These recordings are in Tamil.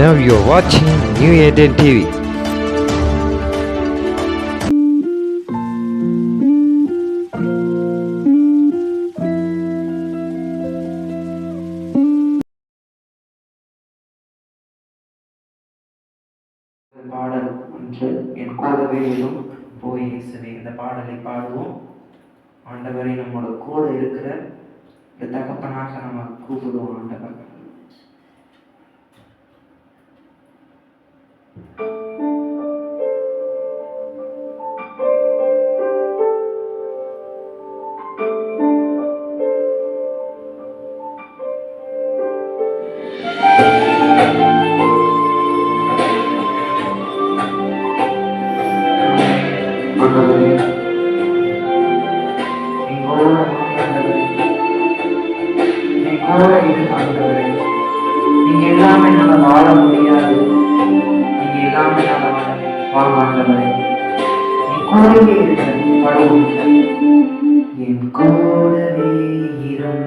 Now you're watching New Eden TV. பாடல் ஒன்று என் கூடவே இரும் போய் இயேசுவே. இந்த பாடலை பாடுவோம். ஆண்டவரை நம்மோட கூட இருக்கிற இந்த தகப்பனாக நம்ம கூப்பிடுவோம். ஆண்டவர் நீங்க எல்லாமே என்னால வாழ முடியாது, நீங்க எல்லாமே என்னால வாழ ஆண்டவரே, நீ கூடவே இருக்க கடவுள். என் கூடவே இரும்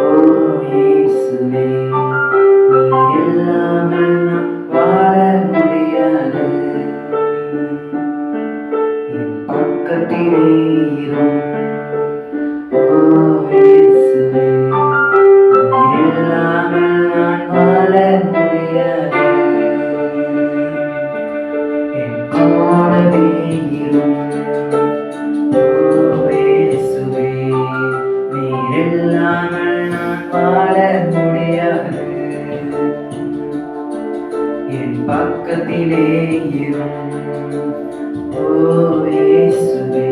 ஓ இயேசுவே, நீ இல்லாமல் நான் வாழ முடியாது. என் பக்கத்திலே இரும் ஓ இயேசுவே, இல்லாமல் நான் வாழ முடியாது. என் கூடவே இரும் ஓ இயேசுவே, நீர் இல்லாமல் நான் வாழ முடியாது. என் பக்கத்திலே இரும் ஓ இயேசுவே,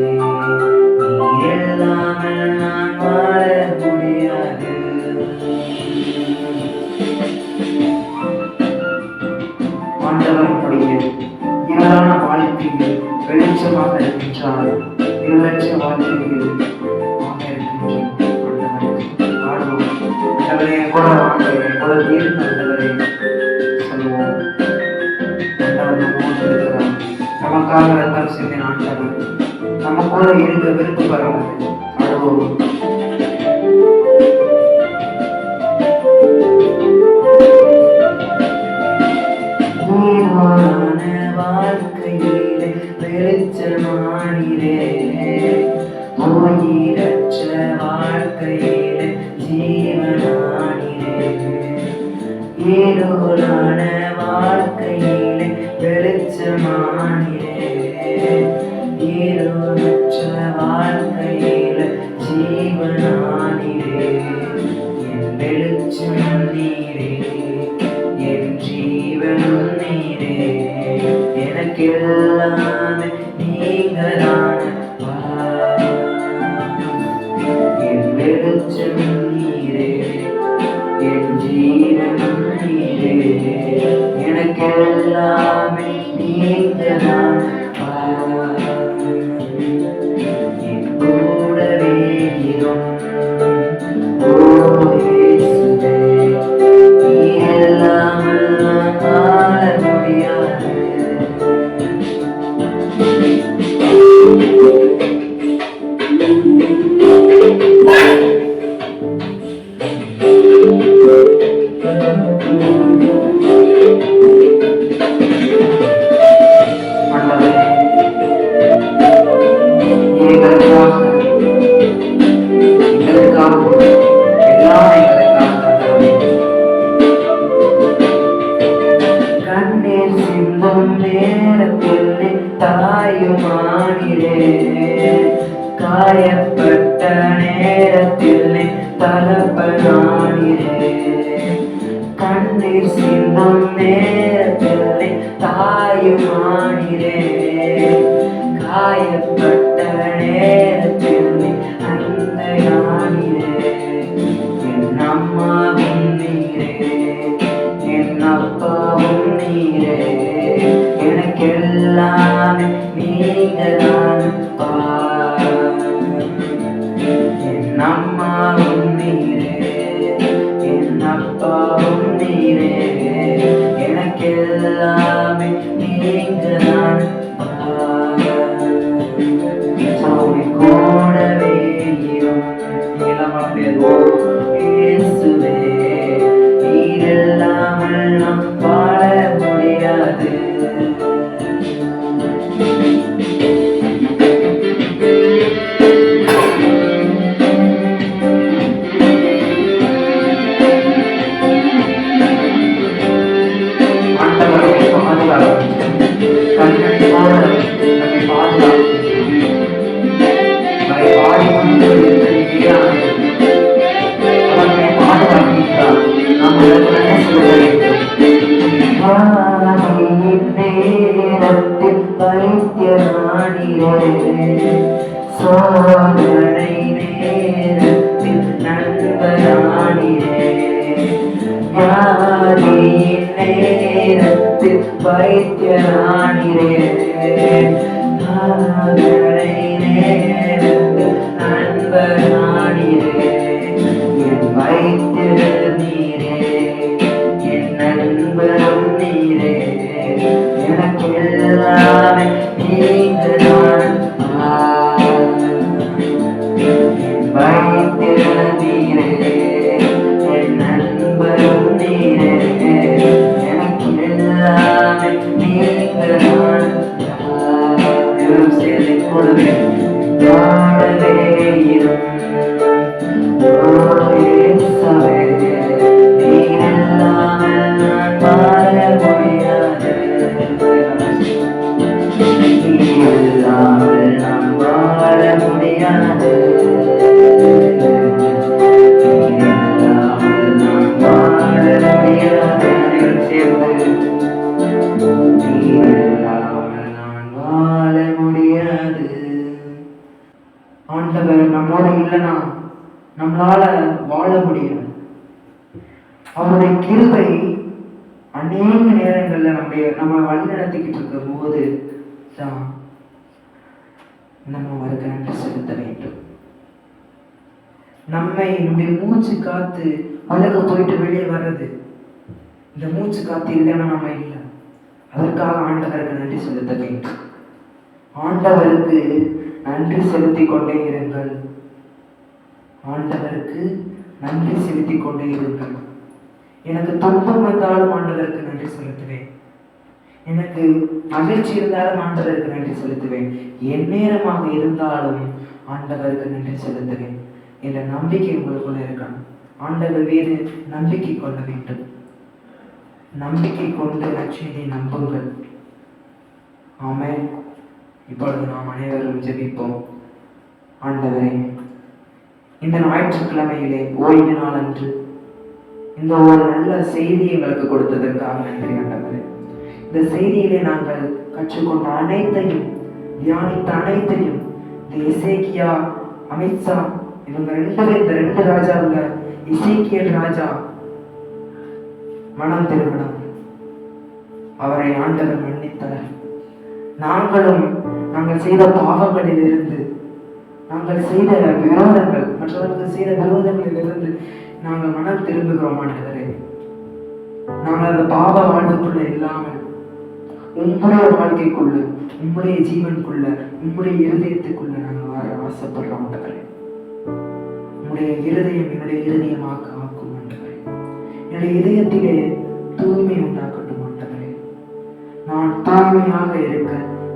நீர் இல்லாமல் நான் வாழ முடியாது. ஆண்டவருடைய இருளான வாழ்க்கையில் வெளிச்சமாக இருக்கின்றார், இருளற்ற வாழ்க்கையில் ஆண்டவரே கூட கூட தீர்ந்தவரே சொல்லுவோம். ஆண்டவர் நம்மோடு இருக்கிறார், நமக்காக ரத்தம் சிந்தின ஆண்டவர் நம்ம கூட இருக்க விருப்பப்படுறார். அழுவோம். வாழ்க்கையிலே வெளிச்சமானிரே, உயிரற்ற வாழ்க்கையிலே ஜீவனானிரே. இருளான வாழ்க்கையிலே வெளிச்சமானிரே, இருளற்ற வாழ்க்கையிலே ஜீவனானிரே. என் வெளிச்சம் நீரே, என் ஜீவனும் நீரே, எனக்கு எல்லாமே நீங்களான என் வெளிச்சம் நீரே, என் ஜீவனும் நீரே, எனக்கு எல்லாமே நீங்களான என் கூடவே இரும் ஓ இயேசுவே, நீ இல்லாமல் நான் வாழ முடியாது. கண்ணீர் சிந்தும் நேரத்தில் தாயுமானிரே, காயப்பட்ட நேரத்தில் தகப்பனானிரே. கண்ணீர் சிந்தும் நேரத்தில் தாயுமானிரே, காயப்பட்ட நேரத்தில் அன்னையானிரே. என் அம்மாவும் நீரே, என் அப்பாவும் நீரே, எனக்கு எல்லாமே நீங்கதான். என் அம்மாவும் நீரே, என் அப்பாவும் நீரே, எனக்கு எல்லாமே நீங்கதான். கூடவே இரும் இயேசுவே, நீர் இல்லாமல் நாம் நேரத்தில் நண்பரானீரே, வியாதியின் நேரத்தில் வைத்தியரானீரே, சாதனை நேரத்தில் நண்பரானீரே, என் வைத்தியர் நீரே, என் நண்பரும் நீரே, எனக்கு எல்லாமே நீங்கள்தான். என் வைத்தியர் நீரே, என் நண்பரும் நீரே, எனக்கு எல்லாமே நீங்கள்தான். சேர்ந்து கொள்வே வாழவே இரும் ஆண்டவர் நம்மோட இல்லைன்னா நம்மளால வாழ முடியாது. அவருடைய கிருபை அநேக நேரங்கள்ல நம்ம வழி நடத்திக்கிட்டு இருக்கும் போது தான் நம்ம அவருக்கு நன்றி செலுத்த வேண்டும். நம்முடைய மூச்சு காத்து உலக போயிட்டு வெளியே வர்றது, இந்த மூச்சு காத்து இல்லைன்னா நம்ம இல்லை. அதற்காக ஆண்டவருக்கு நன்றி செலுத்த வேண்டும். ஆண்டவருக்கு நன்றி செலுத்தி கொண்டே இருங்கள். ஆண்டவருக்கு நன்றி செலுத்தி கொண்டே இருங்கள். எனக்கு துன்பம் வந்தாலும் ஆண்டவருக்கு நன்றி செலுத்துவேன். எனக்கு மகிழ்ச்சி இருந்தாலும் ஆண்டவருக்கு நன்றி செலுத்துவேன். என் நேரமாக இருந்தாலும் ஆண்டவருக்கு நன்றி செலுத்துவேன் என்ற நம்பிக்கை உங்களுக்குள்ள இருக்கணும். ஆண்டவர் மீது நம்பிக்கை கொள்ள வேண்டும். நம்பிக்கை கொண்டு நற்செய்தியை நம்புங்கள். ஆமென். இப்பொழுது நாம் அனைவரும் ஜெபிப்போம். ஆண்டவரே, இந்த ஞாயிற்றுக்கிழமையிலே ஓய்வு நாள் அன்று இந்த ஒரு நல்ல செய்தி எங்களுக்கு கொடுத்ததற்காக நன்றி ஆண்டவரே. இந்த செய்தியிலே நாங்கள் கற்றுக்கொண்ட அனைத்தையும், தியானித்த அனைத்தையும், இந்த எசேக்கியா, அமித்ஷா இவங்க இந்த ரெண்டு ராஜாவுங்க, எசேக்கியல் ராஜா மனம் திருமணம், அவரை ஆண்டவர் மன்னித்தார். நாங்கள் செய்த பாவங்களில் இருந்து, நாங்கள் செய்த விரோதங்கள், மற்றவர்கள் செய்த விரோதங்களில் இருந்து நாங்கள் மனம் திரும்புகிறோம் ஆண்டவரே. நாங்கள் அந்த பாவ வாழ்வுக்குள்ள இல்லாமல் உம்முடைய வாழ்க்கைக்குள்ள, உம்முடைய ஜீவனுக்குள்ள, உம்முடைய இருதயத்துக்குள்ள நாங்கள் வாழ ஆசைப்படுறோம் ஆண்டவரே. உம்முடைய இருதயம் என்னுடைய இருதயமாக ஆக்கும் ஆண்டவரே. என்னுடைய இதயத்திலே தூய்மை உண்டாக்கட்டும் ஆண்டவரே. நான் தூய்மையாக இருக்க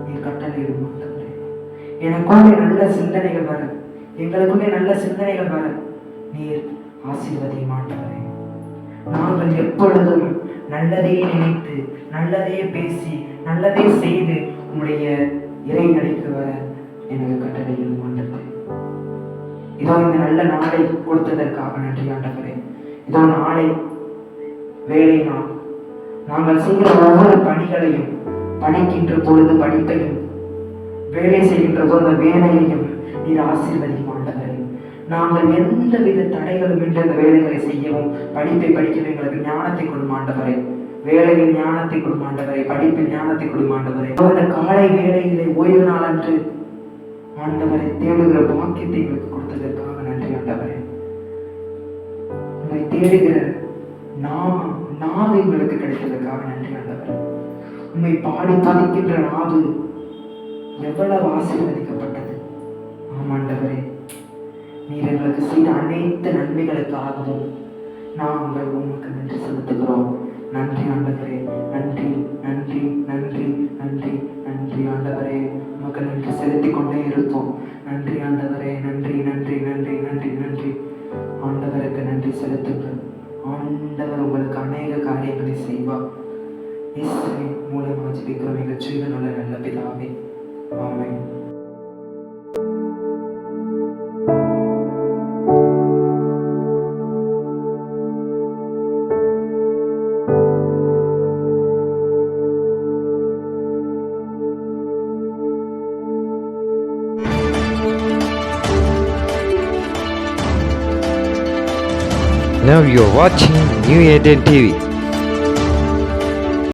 நீ கட்டளையிடும் ஆண்டவரே. எனக்குள்ளே நல்ல சிந்தனைகள் வர, எங்களுக்குள்ளே நல்ல சிந்தனைகள் வர நீர் ஆசீர்வதியும் ஆண்டவரே. நாங்கள் எப்பொழுதும் நல்லதே நினைத்து, நல்லதே பேசி, நல்லதே செய்து உம்முடைய இறை நடிக்கு வர எனக்கு கட்டளையிடும் ஆண்டவரே. இதோ இந்த நல்ல நாளை கொடுத்ததற்காக நன்றி ஆண்டவரே. இதோ நாளை வேலை நாள், நாங்கள் செய்கிற ஒவ்வொரு பணிகளையும், படிக்கின்ற பொழுது படிப்பையும், வேலை செய்கின்ற போது வேலையையும் நீர் ஆசீர்வதிக்கும் ஆண்டவரே. நாங்கள் எந்தவித தடைகளும் இன்றி அந்த வேலைகளை செய்யவும், படிப்பை படிக்கவும் எங்களுக்கு ஞானத்தை கொடுமாண்டவரே. வேலையில் ஞானத்தை கொடுமாண்டவரே, படிப்பில் ஞானத்தை கொடுமாண்டவரே. அந்த காலை வேலையிலே ஓய்வு நாள் அன்று ஆண்டவரை தேடுகிற பாக்கியத்தை எங்களுக்கு கொடுத்ததற்காக நன்றி ஆண்டவரே. உங்களை தேடுகிற நாவு எங்களுக்கு கிடைத்ததற்காக நன்றி ஆண்டவரே. உண்மை பாடி துதிக்கின்ற நாவு எவ்வளவு ஆசீர்வதிக்கப்பட்டது. ஆமாண்டவரே, நீர் எங்களுக்கு செய்த அனைத்து நன்மைகளுக்காகவும் நாங்கள் உமக்கு நன்றி செலுத்துகிறோம். நன்றி ஆண்டவரே, நன்றி நன்றி நன்றி நன்றி நன்றி ஆண்டவரே. உமக்கு நன்றி செலுத்தி கொண்டே இருப்போம். நன்றி ஆண்டவரே, நன்றி நன்றி நன்றி நன்றி நன்றி. ஆண்டவருக்கு நன்றி செலுத்துங்கள். ஆண்டவர் உங்களுக்கு அநேக காரியங்களை செய்வார். இயேசுவின் மூலமாக ஜெபிக்கிறோம் எங்கள் ஜீவனுள்ள நல்ல பிதாவே. ஆமென். Now you're watching New Eden TV.